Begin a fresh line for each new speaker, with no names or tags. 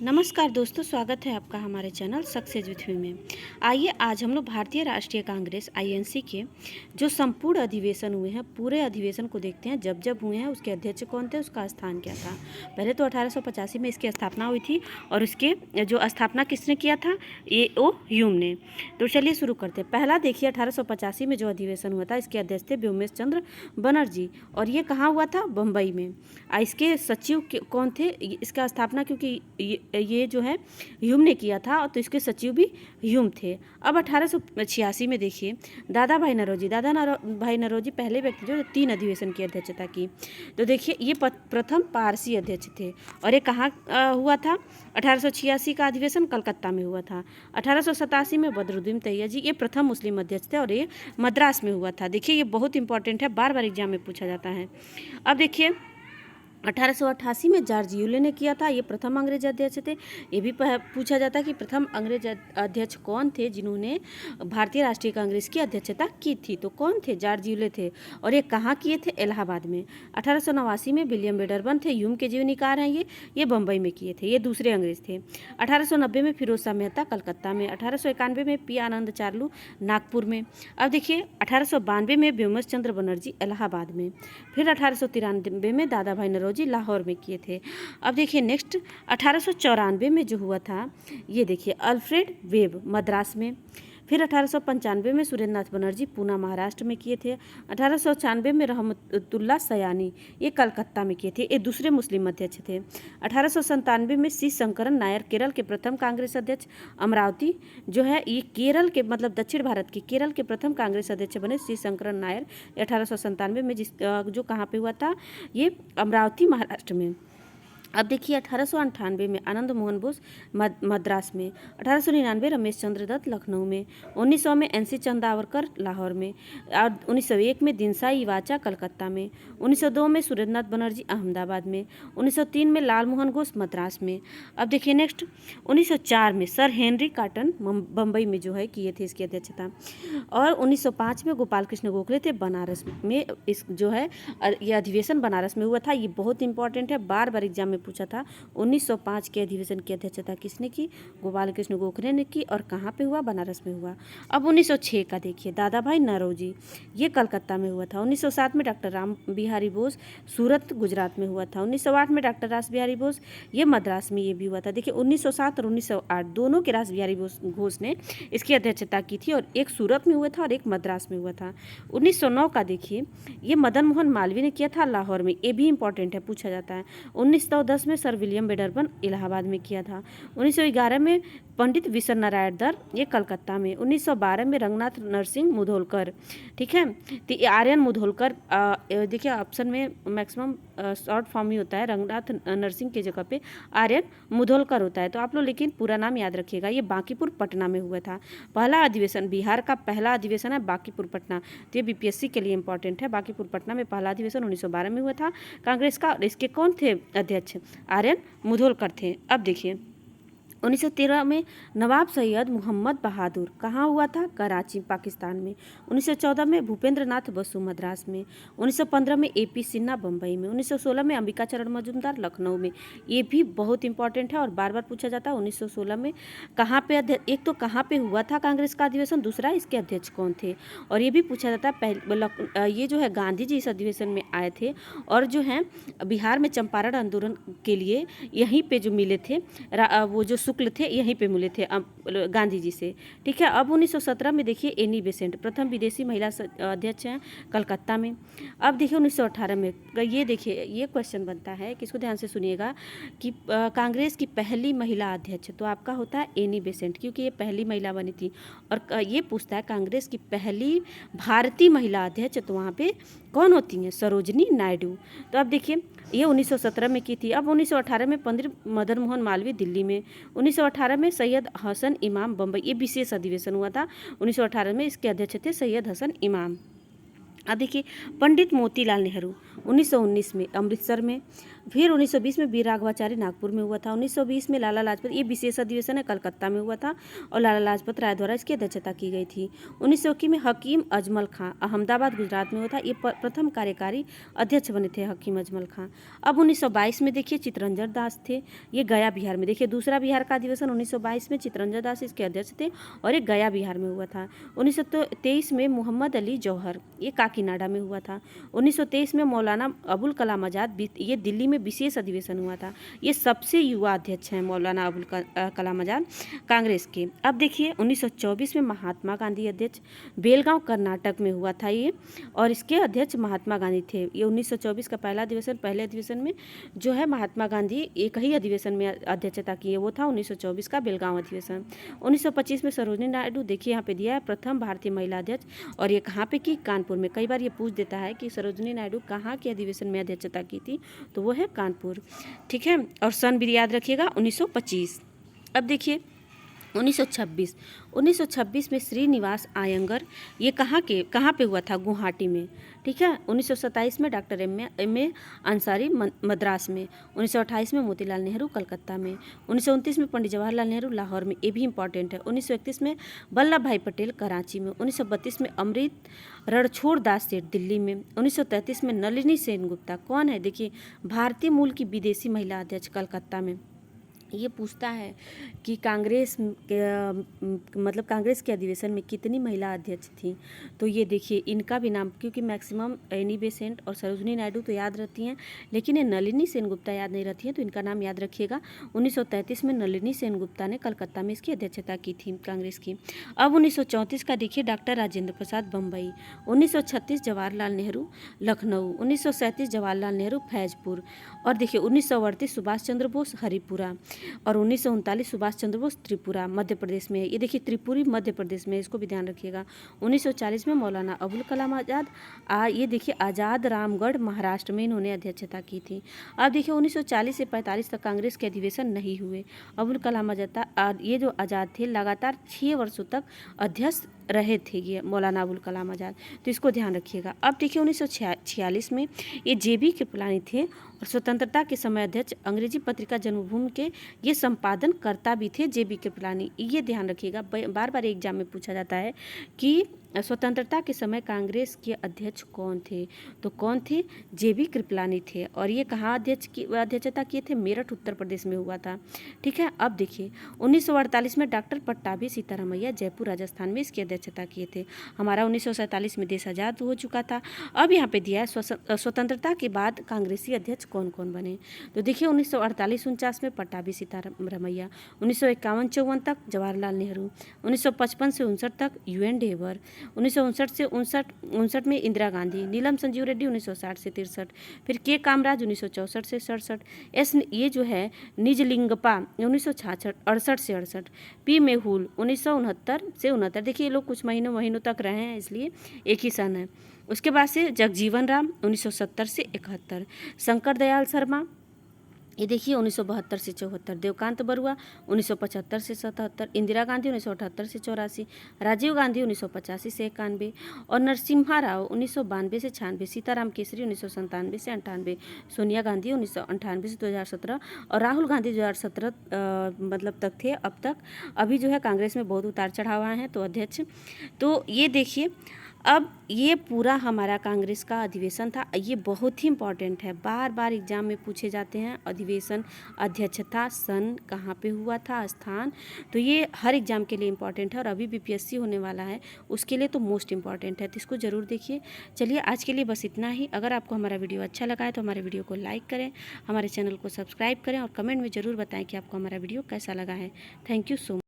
नमस्कार दोस्तों, स्वागत है आपका हमारे चैनल सक्सेस विथ मी में। आइए आज हम लोग भारतीय राष्ट्रीय कांग्रेस आईएनसी के जो संपूर्ण अधिवेशन हुए हैं, पूरे अधिवेशन को देखते हैं। जब जब हुए हैं उसके अध्यक्ष कौन थे, उसका स्थान क्या था। पहले तो 1885 में इसकी स्थापना हुई थी और इसके जो स्थापना किसने किया था, ए ओ ह्यूम ने। तो चलिए शुरू करते हैं। पहला देखिए 1885 में जो अधिवेशन हुआ था, इसके अध्यक्ष थे व्योमेश चंद्र बनर्जी और ये कहाँ हुआ था, बम्बई में। इसके सचिव कौन थे, इसका स्थापना क्योंकि ये जो है ह्यूम ने किया था, तो इसके सचिव भी ह्यूम थे। अब 1886 में देखिए दादा भाई नौरोजी पहले व्यक्ति जो 3 अधिवेशन की अध्यक्षता की। तो देखिए ये प्रथम पारसी अध्यक्ष थे और ये कहाँ हुआ था। 1886 का अधिवेशन कलकत्ता में हुआ था। 1887 में बदरुद्दीन तैयबजी ये प्रथम मुस्लिम अध्यक्ष थे और ये मद्रास में हुआ था। देखिए ये बहुत इंपॉर्टेंट है, बार बार एग्जाम में पूछा जाता है। अब देखिए 1888 में जॉर्ज यूले ने किया था, ये प्रथम अंग्रेज अध्यक्ष थे। ये भी पूछा जाता है कि प्रथम अंग्रेज अध्यक्ष कौन थे जिन्होंने भारतीय राष्ट्रीय कांग्रेस की अध्यक्षता की थी। तो कौन थे, जॉर्ज यूले थे और ये कहाँ किए थे, इलाहाबाद में। 1889 में विलियम वेडरबर्न थे, ह्यूम के जीवनीकार हैं ये बम्बई में किए थे, ये दूसरे अंग्रेज थे। 1890 में फिरोज शाह मेहता कलकत्ता में। 1891 में पी आनंद चार्लू नागपुर में। अब देखिए 1892 में व्योमेश चंद्र बनर्जी इलाहाबाद में। फिर 1893 में दादा भाई नौरोजी लाहौर में किए थे। अब देखिए नेक्स्ट 1894 में जो हुआ था, ये देखिए अल्फ्रेड वेब मद्रास में। फिर 1895 में सुरेंद्र नाथ बनर्जी पूना महाराष्ट्र में किए थे। 1896 में रहमतुल्लाह सयानी ये कलकत्ता में किए थे, ये दूसरे मुस्लिम अध्यक्ष थे। 1897 में सी शंकरन नायर केरल के प्रथम कांग्रेस अध्यक्ष। अमरावती जो है ये केरल के मतलब दक्षिण भारत के केरल के प्रथम कांग्रेस अध्यक्ष बने सी शंकरन नायर 1897 में, जो कहाँ पे हुआ था, ये अमरावती महाराष्ट्र में। अब देखिए 1898 में आनंद मोहन बोस मद्रास में। 1899 रमेश चंद्र दत्त लखनऊ में। 1900 में एनसी चंदावरकर लाहौर में और 1901 में दिनसाई इवाचा कलकत्ता में। 1902 में सुरेंद्रनाथ बनर्जी अहमदाबाद में। 1903 में लाल मोहन घोष मद्रास में। अब देखिए नेक्स्ट 1904 में सर हेनरी कॉटन बम्बई में जो है किए थे इसकी अध्यक्षता। और 1905 में गोपाल कृष्ण गोखले थे बनारस में। इस जो है ये अधिवेशन बनारस में हुआ था, ये बहुत इंपॉर्टेंट है, बार बार एग्जाम में पूछा था। 1905 के अधिवेशन की अध्यक्षता किसने की, गोपाल कृष्ण गोखले ने की और कहाँ पे हुआ, बनारस में हुआ। अब 1906 का देखिए दादा भाई नौरोजी ये कलकत्ता में हुआ था। 1907 में डॉक्टर राम बिहारी बोस सूरत गुजरात में हुआ था। 1908 में डॉक्टर रास बिहारी बोस ये मद्रास में ये भी हुआ था। देखिए 1907 और 1908 दोनों के रास बिहारी घोष ने इसकी अध्यक्षता की थी और एक सूरत में हुआ था और एक मद्रास में हुआ था। 1909 का देखिए ये मदन मोहन मालवीय ने किया था लाहौर में, ये भी इंपॉर्टेंट है, पूछा जाता है। 1910 में सर विलियम वेडरबर्न इलाहाबाद में किया था। 1911 में पंडित विश्व नारायण दर ये कलकत्ता में। 1912 में रंगनाथ नरसिंह मुधोलकर, ठीक है, तो आर्यन मुधोलकर देखिए ऑप्शन में मैक्सिमम शॉर्ट फॉर्म ही होता है, रंगनाथ नरसिंह की जगह पे आर्यन मुधोलकर होता है, तो आप लोग लेकिन पूरा नाम याद रखिएगा। ये बांकीपुर पटना में हुआ था। पहला अधिवेशन, बिहार का पहला अधिवेशन है बांकीपुर पटना, तो ये बीपीएससी के लिए इंपॉर्टेंट है। बांकीपुर पटना में पहला अधिवेशन 1912 में हुआ था कांग्रेस का और इसके कौन थे अध्यक्ष, आर्यन मुधोलकर थे। अब देखिए 1913 में नवाब सैयद मोहम्मद बहादुर कहाँ हुआ था, कराची पाकिस्तान में। 1914 में भूपेंद्र नाथ बसु मद्रास में। 1915 में एपी सिन्हा बम्बई में। 1916 में अंबिका चरण मजूमदार लखनऊ में, ये भी बहुत इंपॉर्टेंट है और बार बार पूछा जाता है। 1916 में कहाँ पे एक तो कहाँ पे हुआ था कांग्रेस का अधिवेशन, दूसरा इसके अध्यक्ष कौन थे, और ये भी पूछा जाता है पहले ये जो है गांधी जी इस अधिवेशन में आए थे और जो है बिहार में चंपारण आंदोलन के लिए यहीं पे जो मिले थे वो जो शुक्ल थे यहीं पे मिले थे गांधी जी से, ठीक है। अब 1917 में देखिए एनी बेसेंट प्रथम विदेशी महिला अध्यक्ष हैं कलकत्ता में। अब देखिए 1918 में ये देखिए ये क्वेश्चन बनता है, किसको ध्यान से सुनिएगा, कि कांग्रेस की पहली महिला अध्यक्ष तो आपका होता है एनी बेसेंट, क्योंकि ये पहली महिला बनी थी। और ये पूछता है कांग्रेस की पहली भारतीय महिला अध्यक्ष, तो वहाँ पे कौन होती हैं, सरोजनी नायडू। तो अब देखिए ये 1917 में की थी। अब 1918 में पंडित मदन मोहन मालवीय दिल्ली में। 1918 में सैयद हसन इमाम बम्बई, ये विशेष अधिवेशन हुआ था। 1918 में इसके अध्यक्ष थे सैयद हसन इमाम। अब देखिए पंडित मोतीलाल नेहरू 1919 में अमृतसर में। फिर 1920 में वीर राघवाचारी नागपुर में हुआ था। 1920 में लाला लाजपत, ये विशेष अधिवेशन है, कलकत्ता में हुआ था और लाला लाजपत राय द्वारा इसकी अध्यक्षता की गई थी। 1921 में हकीम अजमल खां, अहमदाबाद गुजरात में हुआ था। ये प्रथम कार्यकारी अध्यक्ष बने थे हकीम अजमल खां। अब 1922 में देखिए चितरंजन दास थे, ये गया बिहार में। देखिए दूसरा बिहार का अधिवेशन 1922 में चितरंजन दास इसके अध्यक्ष थे और ये गया बिहार में हुआ था। 1923 में मोहम्मद अली जौहर, ये काकीनाडा में हुआ था। 1923 में मौलाना अबुल कलाम आज़ाद, ये दिल्ली में विशेष अधिवेशन हुआ था। ये सबसे युवा अध्यक्ष हैं मौलाना अबुल कलाम आज़ाद कांग्रेस के। अब देखिए 1924 में महात्मा गांधी अध्यक्ष, बेलगांव कर्नाटक में हुआ था ये, और इसके अध्यक्ष महात्मा गांधी थे। ये 1924 का पहला अधिवेशन, पहले अधिवेशन में जो है महात्मा गांधी एक ही अधिवेशन में अध्यक्षता की है, वो था 1924 का बेलगांव अधिवेशन। 1925 में सरोजिनी नायडू, देखिए यहाँ पे दिया है प्रथम भारतीय महिला अध्यक्ष, और ये कहाँ पे की, कानपुर में। कई बार ये पूछ देता है कि सरोजिनी नायडू कहाँ के अधिवेशन में अध्यक्षता की थी, तो वो है कानपुर, ठीक है। और सन भी याद रखिएगा 1925। अब देखिए 1926 में श्रीनिवास आयंगर, ये कहाँ पे हुआ था, गुवाहाटी में, ठीक है। 1927 में doctor M A Ansari Madras में। 1928 में मोतीलाल नेहरू कलकत्ता में। 1929 में पंडित जवाहरलाल नेहरू लाहौर में, ये भी इंपॉर्टेंट है। 1931 में वल्लभ भाई पटेल कराची में। 1932 में अमृत रणछोड़ दास सेठ दिल्ली में। 1933 में नलिनी सेनगुप्ता, कौन है, देखिए भारतीय मूल की विदेशी महिला अध्यक्ष, कलकत्ता में। ये पूछता है कि कांग्रेस मतलब कांग्रेस के अधिवेशन में कितनी महिला अध्यक्ष थी, तो ये देखिए इनका भी नाम, क्योंकि मैक्सिमम एनी बेसेंट और सरोजिनी नायडू तो याद रहती हैं, लेकिन ये नलिनी सेनगुप्ता याद नहीं रहती हैं, तो इनका नाम याद रखिएगा। 1933 में नलिनी सेनगुप्ता ने कलकत्ता में इसकी अध्यक्षता की थी कांग्रेस की। अब 1934 का देखिए डॉक्टर राजेंद्र प्रसाद बम्बई। 1936 जवाहरलाल नेहरू लखनऊ। 1937 जवाहरलाल नेहरू फैजपुर। और देखिए 1938 सुभाष चंद्र बोस हरिपुरा। और 1939 सुभाष चंद्र बोस त्रिपुरा, मध्य प्रदेश में। ये देखिए त्रिपुरी मध्य प्रदेश में, इसको भी ध्यान रखिएगा। 1940 में मौलाना अबुल कलाम आज़ाद, ये देखिए आज़ाद रामगढ़ महाराष्ट्र में इन्होंने अध्यक्षता की थी। अब देखिए 1940 से 45 तक कांग्रेस के अधिवेशन नहीं हुए। अबुल कलाम आज़ाद, ये जो आज़ाद थे लगातार 6 वर्षों तक अध्यक्ष रहे थे ये मौलाना अबुल कलाम आज़ाद, तो इसको ध्यान रखिएगा। अब देखिए 1946 में ये JB कृपलानी थे और स्वतंत्रता के समय अध्यक्ष, अंग्रेजी पत्रिका जन्मभूमि के ये संपादनकर्ता भी थे JB कृपलानी, ये ध्यान रखिएगा। बार बार एग्जाम में पूछा जाता है कि स्वतंत्रता के समय कांग्रेस के अध्यक्ष कौन थे, तो कौन थे, JB कृपलानी थे। और ये कहाँ अध्यक्षता किए थे, मेरठ उत्तर प्रदेश में हुआ था, ठीक है। अब देखिए 1948 में डॉक्टर पट्टाभी सीतारामैया जयपुर राजस्थान में इसकी अध्यक्षता किए थे। हमारा 1947 में देश आज़ाद हो चुका था। अब यहाँ पे दिया है स्वतंत्रता के बाद कांग्रेसी अध्यक्ष कौन कौन बने, तो देखिए 1948-49 में पट्टाभी सीतारामैया। 1951-54 तक जवाहरलाल नेहरू। 1955 से 59 तक UN डेवर। 1959 से 59 में इंदिरा गांधी। नीलम संजीव रेड्डी 1960 से 63। फिर के कामराज 1964 से 67। ये जो है निजलिंगप्पा 1968 से 68। पी मेहुल 1969 से 69। देखिए ये लोग कुछ महीनों तक रहे हैं, इसलिए एक ही सन है। उसके बाद से जगजीवन राम 1970 से 71। शंकर दयाल शर्मा, ये देखिए 1972 से 74। देवकांत बरुआ 1975 से 77। इंदिरा गांधी 1978 से 84। राजीव गांधी 1985 से 91। और नरसिम्हा राव 1992 से 96। सीताराम केसरी 1997 से 98। सोनिया गांधी 1998 से 2017। और राहुल गांधी 2017 मतलब तक थे अब तक। अभी जो है कांग्रेस में बहुत उतार चढ़ाव आए हैं, तो अध्यक्ष, तो ये देखिए अब ये पूरा हमारा कांग्रेस का अधिवेशन था। ये बहुत ही इम्पॉर्टेंट है, बार बार एग्जाम में पूछे जाते हैं। अधिवेशन, अध्यक्षता, सन, कहाँ पे हुआ था, स्थान, तो ये हर एग्जाम के लिए इम्पॉर्टेंट है। और अभी BPSC होने वाला है, उसके लिए तो मोस्ट इम्पॉर्टेंट है, तो इसको ज़रूर देखिए। चलिए आज के लिए बस इतना ही। अगर आपको हमारा वीडियो अच्छा लगा है तो हमारे वीडियो को लाइक करें, हमारे चैनल को सब्सक्राइब करें और कमेंट में ज़रूर बताएँ कि आपको हमारा वीडियो कैसा लगा है। Thank you so much.